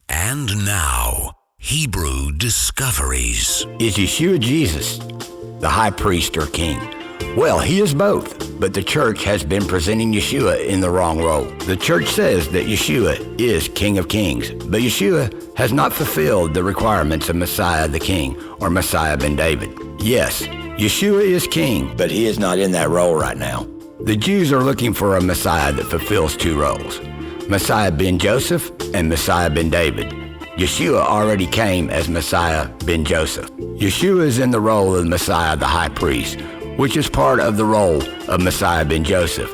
And now, Hebrew Discoveries. Is Yeshua Jesus the high priest or king? Well, he is both, but the church has been presenting Yeshua in the wrong role. The church says that Yeshua is King of Kings, but Yeshua has not fulfilled the requirements of Messiah the King or Messiah ben David. Yes, Yeshua is king, but he is not in that role right now. The Jews are looking for a Messiah that fulfills two roles, Messiah ben Joseph and Messiah ben David. Yeshua already came as Messiah ben Joseph. Yeshua is in the role of Messiah the high priest, which is part of the role of Messiah ben Joseph.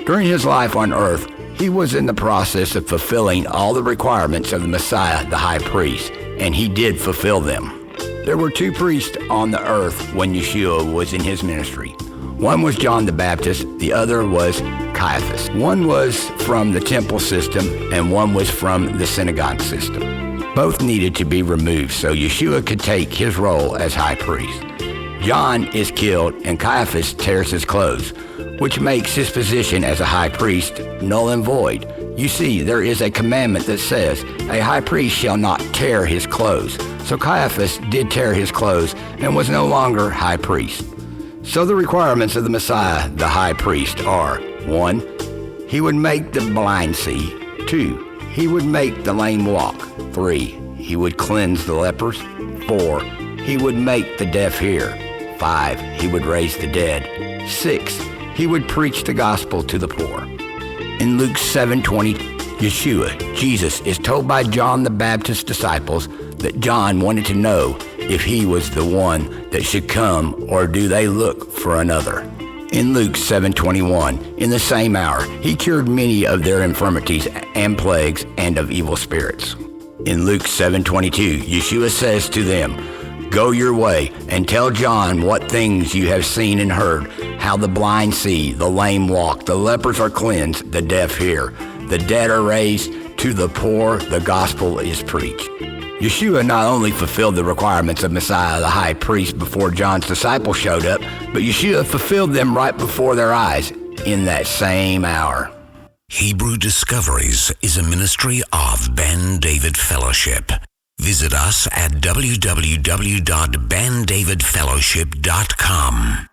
During his life on earth, he was in the process of fulfilling all the requirements of the Messiah the high priest, and he did fulfill them. There were two priests on the earth when Yeshua was in his ministry. One was John the Baptist, the other was Caiaphas. One was from the temple system, and one was from the synagogue system. Both needed to be removed so Yeshua could take his role as high priest. John is killed, and Caiaphas tears his clothes, which makes his position as a high priest null and void. You see, there is a commandment that says, a high priest shall not tear his clothes. So Caiaphas did tear his clothes and was no longer high priest. So the requirements of the Messiah, the high priest, are 1. He would make the blind see. 2. He would make the lame walk. 3. He would cleanse the lepers. 4. He would make the deaf hear. 5. He would raise the dead. 6. He would preach the gospel to the poor. In Luke 7:20, Yeshua, Jesus, is told by John the Baptist's disciples that John wanted to know if he was the one that should come, or do they look for another. In Luke 7:21, in the same hour, he cured many of their infirmities and plagues and of evil spirits. In Luke 7:22, Yeshua says to them, "Go your way and tell John what things you have seen and heard, how the blind see, the lame walk, the lepers are cleansed, the deaf hear, the dead are raised, to the poor the gospel is preached." Yeshua not only fulfilled the requirements of Messiah the high priest before John's disciples showed up, but Yeshua fulfilled them right before their eyes in that same hour. Hebrew Discoveries is a ministry of Ben David Fellowship. Visit us at www.bendavidfellowship.com.